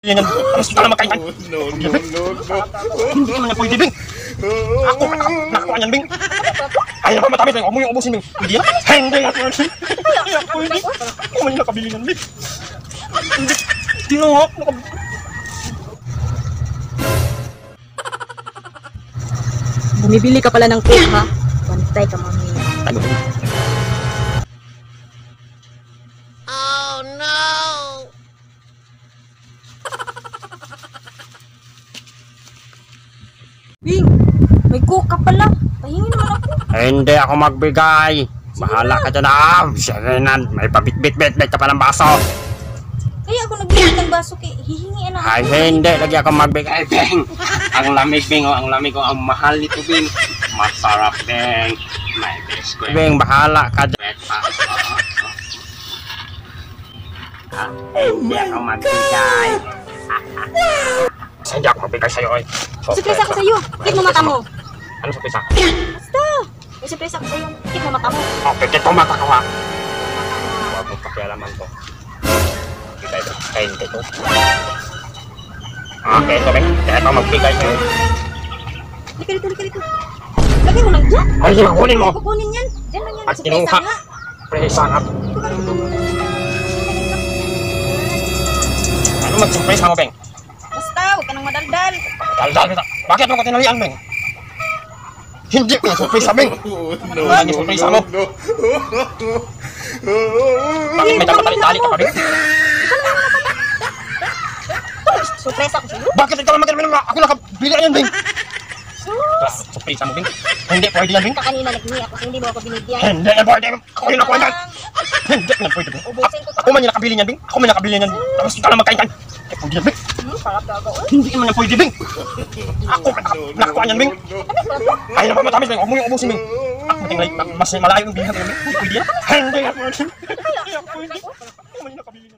Yan yan. Tapos ka na magkain. Hindi naman yan pwede, Bing. Ako, nakakuha niyan, Bing. Ayaw pa matami, Bing. Huwag mo yung ubusin, Bing. Hindi yan. Hindi yan pwede. Hindi pwede. Ako man yung nakabili niyan, Bing. Hindi na nga. Bumibili ka pala ng cake, ha? Bantay ka, mami. Oh no! Bing, may coke ka pala. Pahingin naman ako. Hindi ako magbigay. Bahala ka dyan, Sige na. May pabit-bit-bit ka pa ng baso. Kaya ako nagbili ng baso kay hihingi na. Ay, hindi. Lagi ako magbigay, Bing. Ang lamig, Bing. Ang lamig ko. Ang mahal nito, Bing. Masarap, Bing. May biskuit. Bing, bahala ka dyan. Hindi ako magbigay. Hindi ako magbigay sa'yo, oy. Surprise ako sa'yo. Kit mo mata mo. Ano surprise ako? Basta. May surprise ako sa'yo. Kit mo mata mo. Okay, kit mo mata ko, ha? Huwag mong pakialaman to. Bigay ko. Kain dito. Okay, ito, Bing. Kaya ito magbigay sa'yo. Lika dito. Lagay mo lang dyan. Ay, kukunin mo. Kukunin yan. Dyan lang yan. At Surprise kinuha. nga. Surprise nga. Ano mag-surprise mo, Bing? Basta, huwag ka nang madaldal. Daldal kita. Bakit mo ko tinalian, Bing? Hindi ko yung surprise, Bing. Ano yung surprise mo? Bakit may tapatali-tali ka pa, Bing? Surprise ako sa'yo. Bakit ikaw naman ganun? Ako nakabili yan, Bing. Surprise mo, Bing. Hindi pwede yan, Bing. Kanina nag-ni ako, hindi mo ako binigyan. Hindi yan pwede. Ako yung nakuha yan. Hindi yan pwede, Bing. Ako man yung nakabili yan, Bing. Ako man yung nakabili yan. Tapos ikaw na magkain. Hindi pwede yan, Bing. Sarap daw ako. Hindi naman yan pwede, Bing. Ako nakuha yan, Bing. Ayaw na pa matamis, Bing. Huwag mo yung ubusin, Bing. Ako mating mas malayo yung bilhan, Bing. Hindi pwede yan. Hindi yan pwede. Hindi yan pwede. Ako man yung nakabili yan.